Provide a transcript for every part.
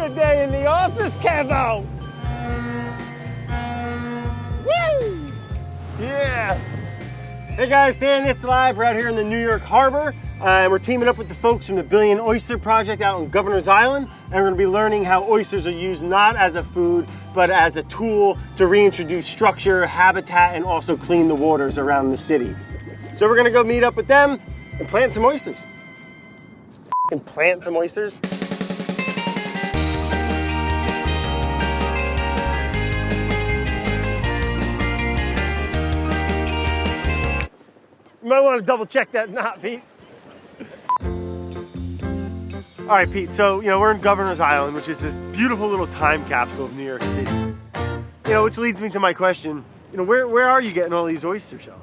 Another day in the office, Kevo! Woo! Yeah! Hey guys, Stan It's Live. We're out here in the New York Harbor. And we're teaming up with the folks from the Billion Oyster Project out on Governor's Island. And we're gonna be learning how oysters are used not as a food, but as a tool to reintroduce structure, habitat, and also clean the waters around the city. So we're gonna go meet up with them and plant some oysters. And plant some oysters? You might want to double check that knot, Pete. All right, Pete, so, we're in Governor's Island, which is this beautiful little time capsule of New York City. Which leads me to my question, where are you getting all these oyster shells?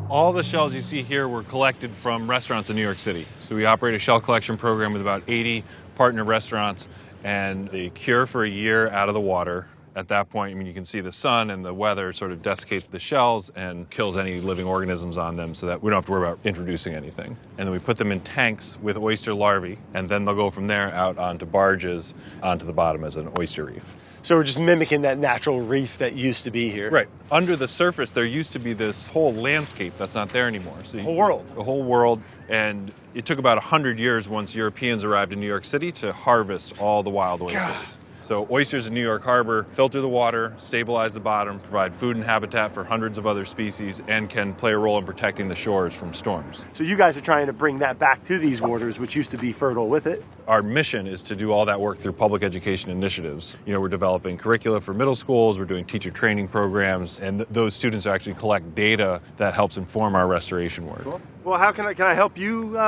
All the shells you see here were collected from restaurants in New York City. So we operate a shell collection program with about 80 partner restaurants, and they cure for a year out of the water. At that point, you can see the sun and the weather sort of desiccate the shells and kills any living organisms on them so that we don't have to worry about introducing anything. And then we put them in tanks with oyster larvae, and then they'll go from there out onto barges onto the bottom as an oyster reef. So we're just mimicking that natural reef that used to be here. Right. Under the surface, there used to be this whole landscape that's not there anymore. So the whole world. The whole world. And it took about 100 years once Europeans arrived in New York City to harvest all the wild oysters. God. So oysters in New York Harbor filter the water, stabilize the bottom, provide food and habitat for hundreds of other species, and can play a role in protecting the shores from storms. So you guys are trying to bring that back to these waters, which used to be fertile with it. Our mission is to do all that work through public education initiatives. We're developing curricula for middle schools, we're doing teacher training programs, and those students actually collect data that helps inform our restoration work. Cool. Well, how can I help you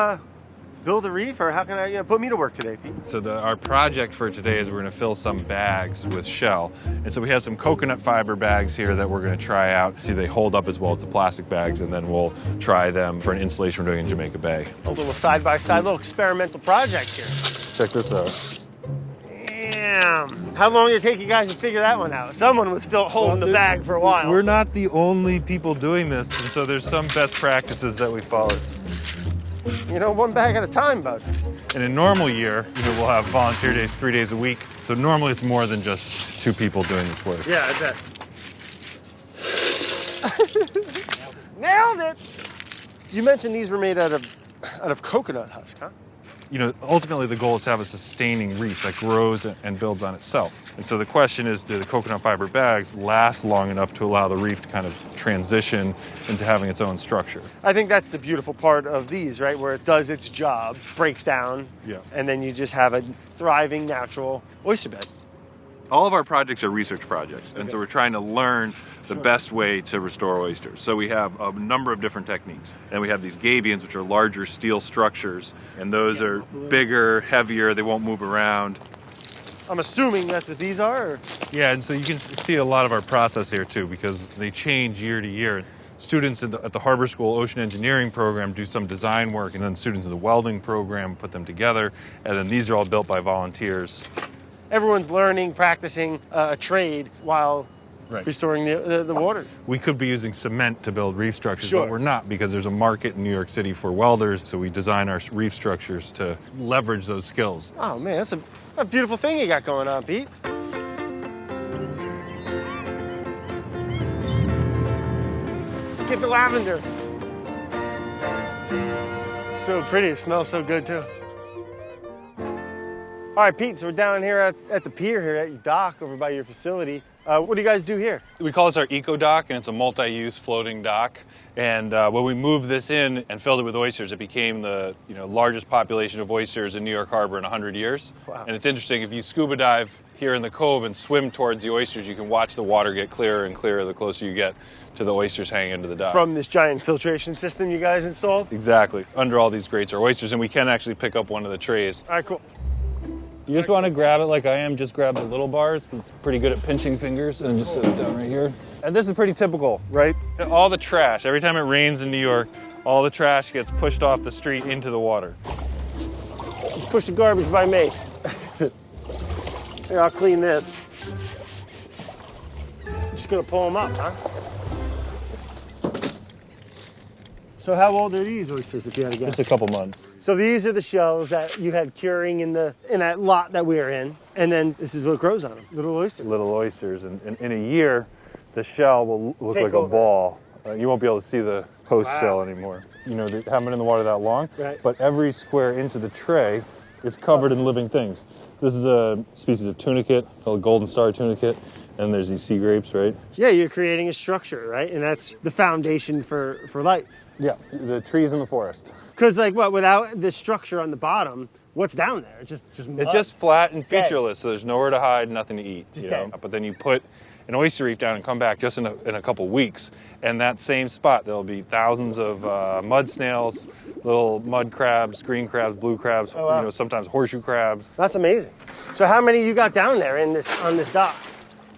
build a reef, or how can I put me to work today, Pete? So our project for today is we're going to fill some bags with shell. And so we have some coconut fiber bags here that we're going to try out, see if they hold up as well as the plastic bags, and then we'll try them for an installation we're doing in Jamaica Bay. A little side-by-side, little experimental project here. Check this out. Damn. How long did it take you guys to figure that one out? Someone was still holding the bag for a while. We're not the only people doing this, and so there's some best practices that we follow. One bag at a time, bud. In a normal year, we'll have volunteer days 3 days a week. So normally it's more than just 2 people doing this work. Yeah, I bet. Nailed it! You mentioned these were made out of coconut husk, huh? Ultimately the goal is to have a sustaining reef that grows and builds on itself. And so the question is, do the coconut fiber bags last long enough to allow the reef to kind of transition into having its own structure? I think that's the beautiful part of these, right? Where it does its job, breaks down, and then you just have a thriving natural oyster bed. All of our projects are research projects, and so we're trying to learn the best way to restore oysters. So we have a number of different techniques. And we have these gabions, which are larger steel structures, and those are bigger, heavier, they won't move around. I'm assuming that's what these are? Or? Yeah, and so you can see a lot of our process here too, because they change year to year. Students at the Harbor School Ocean Engineering program do some design work, and then students in the welding program put them together, and then these are all built by volunteers. Everyone's learning, practicing a trade while restoring the waters. We could be using cement to build reef structures, but we're not, because there's a market in New York City for welders, so we design our reef structures to leverage those skills. Oh man, that's a beautiful thing you got going on, Pete. Get the lavender. It's so pretty, it smells so good too. All right, Pete, so we're down here at the pier here at your dock over by your facility. What do you guys do here? We call this our eco dock, and it's a multi-use floating dock. And when we moved this in and filled it with oysters, it became the largest population of oysters in New York Harbor in 100 years. Wow. And it's interesting, if you scuba dive here in the cove and swim towards the oysters, you can watch the water get clearer and clearer the closer you get to the oysters hanging into the dock. From this giant filtration system you guys installed? Exactly. Under all these grates are oysters, and we can actually pick up one of the trays. All right, cool. You just want to grab it like I am, just grab the little bars. It's pretty good at pinching fingers, and just set it down right here. And this is pretty typical, right? All the trash, every time it rains in New York, all the trash gets pushed off the street into the water. Just push the garbage by me. Here, I'll clean this. Just gonna pull them up, huh? So how old are these oysters, if you had to guess? Just a couple months. So these are the shells that you had curing in that lot that we were in. And then this is what grows on them, little oysters. Little oysters. And in a year, the shell will look Take like over. a ball. You won't be able to see the post shell anymore. You know, they haven't been in the water that long, Right. but every square inch of the tray is covered in living things. This is a species of tunicate, called golden star tunicate, and there's these sea grapes, right? Yeah, you're creating a structure, right? And that's the foundation for life. Yeah, the trees in the forest. Because like what, without the structure on the bottom, what's down there? It's just mud. It's just flat and Dead. featureless, so there's nowhere to hide, nothing to eat. Just You know? dead. But then you put an oyster reef down and come back just in a couple weeks, and that same spot there'll be thousands of mud snails, little mud crabs, green crabs, blue crabs, Oh, wow. you know, sometimes horseshoe crabs. That's amazing. So how many you got down there on this dock?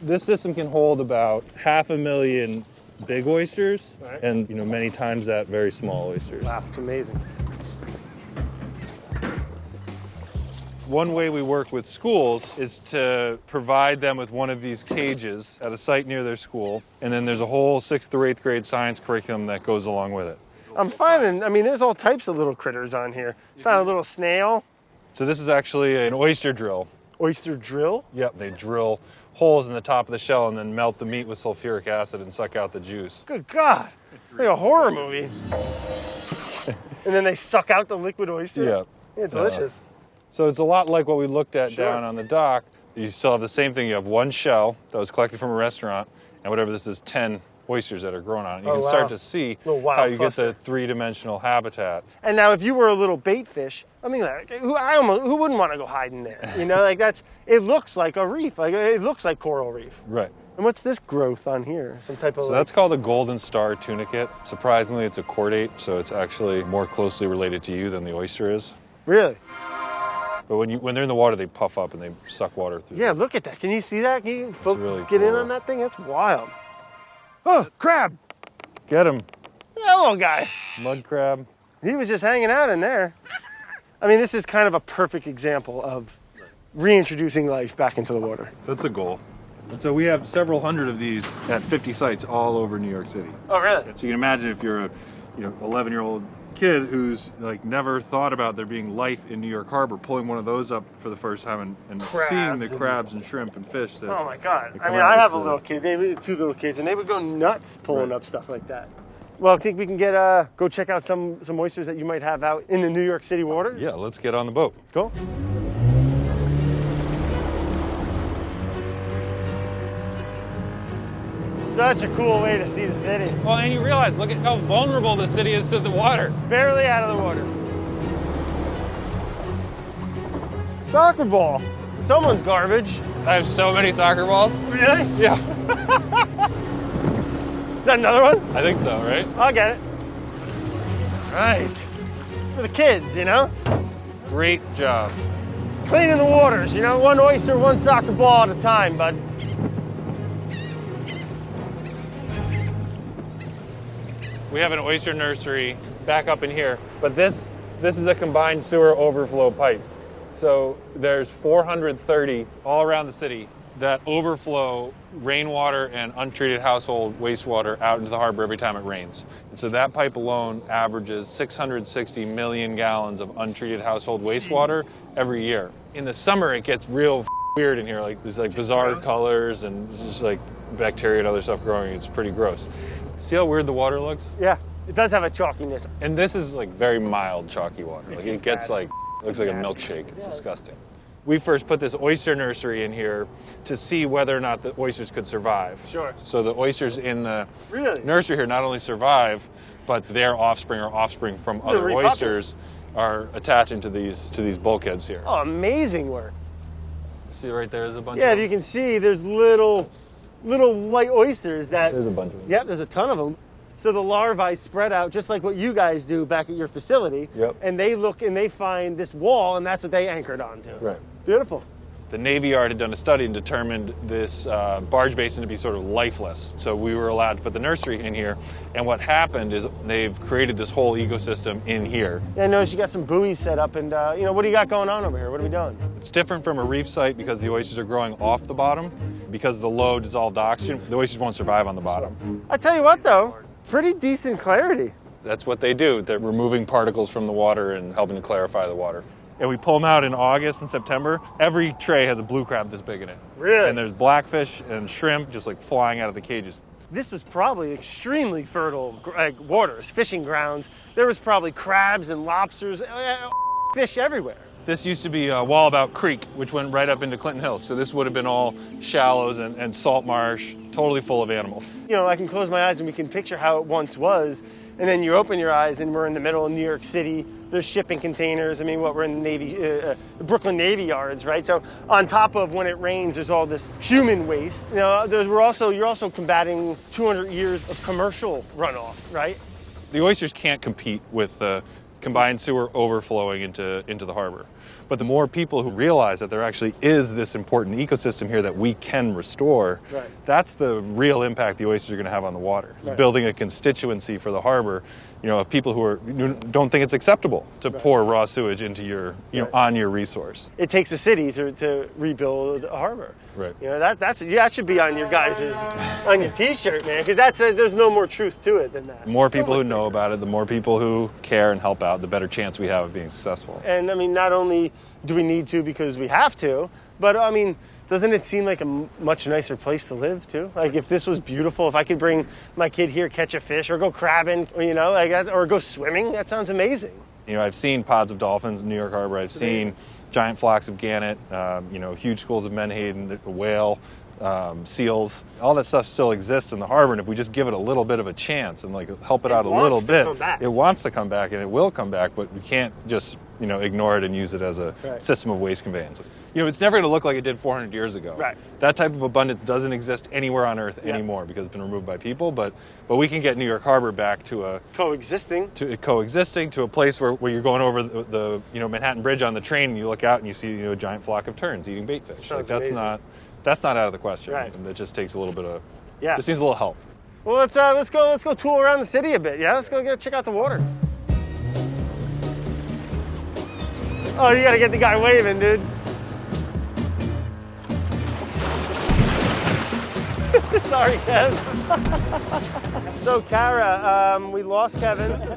This system can hold about 500,000 big oysters, Right. and you know, many times that very small oysters. Wow, it's amazing. One way we work with schools is to provide them with one of these cages at a site near their school, and then there's a whole 6th through 8th grade science curriculum that goes along with it. I'm finding, I mean, there's all types of little critters on here. Found a little snail, So this is actually an oyster drill. oyster drill. Yep, they drill holes in the top of the shell and then melt the meat with sulfuric acid and suck out the juice. Good God, like a horror movie. And then they suck out the liquid oyster. Yeah. Delicious. So it's a lot like what we looked at Sure. down on the dock. You still have the same thing. You have one shell that was collected from a restaurant, and whatever this is, 10 oysters that are grown on it. You Oh, can wow. start to see Little wild how you cluster. get the three-dimensional habitat. And now, if you were a little bait fish, I mean, like, who wouldn't want to go hide in there? You know, like it looks like a reef. Like it looks like coral reef. Right. And what's this growth on here? Some type of. So that's called a golden star tunicate. Surprisingly, it's a chordate, so it's actually more closely related to you than the oyster is. Really? But when they're in the water, they puff up and they suck water through. Yeah. Look at that. Can you see that? Can you folks really get in cool. on that thing? That's wild. Oh, crab! Get them. That little guy. Mud crab. He was just hanging out in there. I mean, this is kind of a perfect example of reintroducing life back into the water. That's a goal. And so we have several hundred of these at 50 sites all over New York City. Oh, really? So you can imagine if you're a 11-year-old kid who's like never thought about there being life in New York Harbor, pulling one of those up for the first time and seeing the crabs and shrimp and fish. That Oh my God! that I come mean, out. I have It's a little kid. Two little kids, and they would go nuts pulling up stuff like that. Well, I think we can go check out some oysters that you might have out in the New York City waters. Yeah, let's get on the boat. Cool. Such a cool way to see the city. Well, and you realize, look at how vulnerable the city is to the water. Barely out of the water. Soccer ball. Someone's garbage. I have so many soccer balls. Really? Yeah, Is that another one? I think so, right? I'll get it. Right. For the kids, you know? Great job. Cleaning the waters, you know? One oyster, one soccer ball at a time, bud. We have an oyster nursery back up in here, but this is a combined sewer overflow pipe. So there's 430 all around the city that overflow rainwater and untreated household wastewater out into the harbor every time it rains. And so that pipe alone averages 660 million gallons of untreated household wastewater every year. In the summer, it gets real weird in here. Like there's like bizarre colors and just like bacteria and other stuff growing. It's pretty gross. See how weird the water looks? Yeah, it does have a chalkiness. And this is like very mild chalky water. Like it gets bad. like, looks like a milkshake. It's disgusting. We first put this oyster nursery in here to see whether or not the oysters could survive. Sure. So the oysters in the Really? nursery here not only survive, but their offspring or offspring from other repopulate. oysters are attaching to these bulkheads here. Oh, amazing work. See right there, there's a bunch Yeah, of if you can see, there's little white oysters that... There's a bunch of them. Yep, there's a ton of them. So the larvae spread out just like what you guys do back at your facility. Yep. And they look and they find this wall, and that's what they anchored onto. Right. Beautiful. The Navy Yard had done a study and determined this barge basin to be sort of lifeless. So we were allowed to put the nursery in here. And what happened is they've created this whole ecosystem in here. Yeah, I noticed you got some buoys set up, and what do you got going on over here? What are we doing? It's different from a reef site because the oysters are growing off the bottom. Because of the low dissolved oxygen, the oysters won't survive on the bottom. I tell you what, though, pretty decent clarity. That's what they do. They're removing particles from the water and helping to clarify the water. and we pull them out in August and September, every tray has a blue crab this big in it. Really? And there's blackfish and shrimp just like flying out of the cages. This was probably extremely fertile waters, fishing grounds. There was probably crabs and lobsters, fish everywhere. This used to be Wallabout Creek, which went right up into Clinton Hills. So this would have been all shallows and salt marsh, totally full of animals. You know, I can close my eyes and we can picture how it once was. And then you open your eyes and we're in the middle of New York City. There's shipping containers. I mean, we're in the Navy, the Brooklyn Navy yards, right? So on top of when it rains, there's all this human waste. You know, you're also combating 200 years of commercial runoff, right? The oysters can't compete with the combined sewer overflowing into the harbor. But the more people who realize that there actually is this important ecosystem here that we can restore, right, that's the real impact the oysters are going to have on the water. It's right, building a constituency for the harbor, you know, of people who don't think it's acceptable to right, pour raw sewage into your, you know, on your resource. It takes a city to rebuild a harbor. Right. You know, that should be on your guys' on your T-shirt, man, because there's no more truth to it than that. The more people who know about it, the more people who care and help out, the better chance we have of being successful. And I mean, not only do we need to because we have to, but I mean, doesn't it seem like a much nicer place to live too? Like if this was beautiful, if I could bring my kid here, catch a fish, or go crabbing, you know, like or go swimming, that sounds amazing. You know, I've seen pods of dolphins in New York Harbor. I've seen giant flocks of gannet, you know, huge schools of menhaden, whale, seals. All that stuff still exists in the harbor, and if we just give it a little bit of a chance and like help it out a little bit, it wants to come back, and it will come back, but we can't just, you know, ignore it and use it as a system of waste conveyance. You know, it's never going to look like it did 400 years ago. Right. That type of abundance doesn't exist anywhere on Earth anymore because it's been removed by people, but we can get New York Harbor back to a coexisting to a place where you're going over the you know, Manhattan Bridge on the train and you look out and you see, you know, a giant flock of terns eating bait fish. Like that's not out of the question. Right. And it just takes a little bit of just needs a little help. Well, let's go tool around the city a bit. Yeah, let's go check out the water. Oh, you gotta get the guy waving, dude. Sorry, Kev. So, Kara, we lost Kevin. All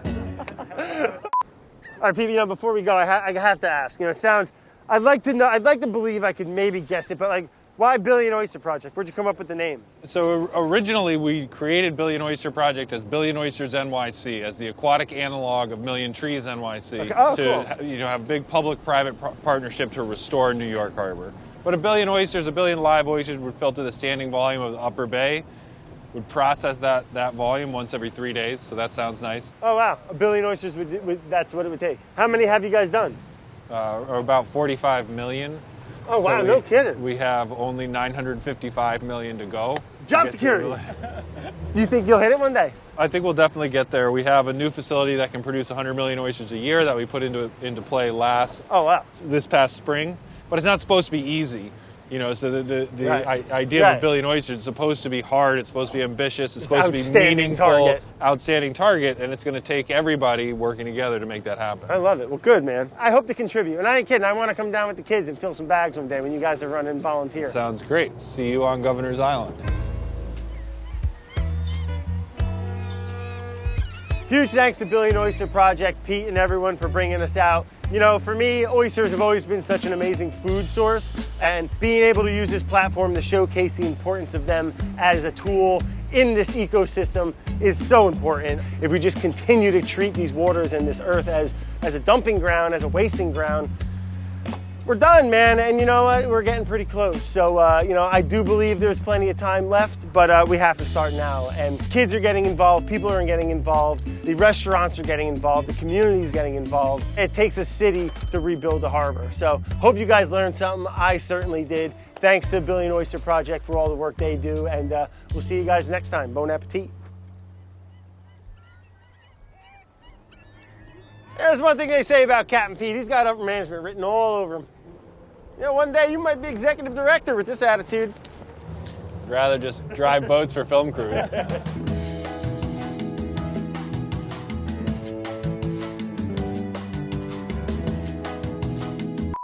right, Pete, you know, before we go, I have to ask. You know, it sounds. I'd like to believe I could maybe guess it, but like, why Billion Oyster Project? Where'd you come up with the name? So originally, we created Billion Oyster Project as Billion Oysters NYC, as the aquatic analog of Million Trees NYC, okay. Oh, to cool. You know, have a big public-private partnership to restore New York Harbor. But a billion live oysters would filter the standing volume of the upper bay, would process that volume once every 3 days, so that sounds nice. Oh, wow. A billion oysters, that's what it would take. How many have you guys done? About 45 million. Oh, wow, no kidding. We have only 955 million to go. Job security. Do you think you'll hit it one day? I think we'll definitely get there. We have a new facility that can produce 100 million oysters a year that we put into play this past spring. But it's not supposed to be easy, you know. So the idea of a billion oysters is supposed to be hard. It's supposed to be ambitious. It's supposed to be meaningful, outstanding target, and it's going to take everybody working together to make that happen. I love it. Well, good, man. I hope to contribute, and I ain't kidding. I want to come down with the kids and fill some bags one day when you guys are running volunteer. Sounds great. See you on Governor's Island. Huge thanks to Billion Oyster Project, Pete, and everyone for bringing us out. You know, for me, oysters have always been such an amazing food source, and being able to use this platform to showcase the importance of them as a tool in this ecosystem is so important. If we just continue to treat these waters and this earth as a dumping ground, as a wasting ground, we're done, man. And you know what? We're getting pretty close. So, you know, I do believe there's plenty of time left, but we have to start now. And kids are getting involved, people are getting involved, the restaurants are getting involved, the community is getting involved. It takes a city to rebuild a harbor. So, hope you guys learned something. I certainly did. Thanks to the Billion Oyster Project for all the work they do, and we'll see you guys next time. Bon Appétit. There's one thing they say about Captain Pete. He's got upper management written all over him. You know, one day you might be executive director with this attitude. I'd rather just drive boats for film crews.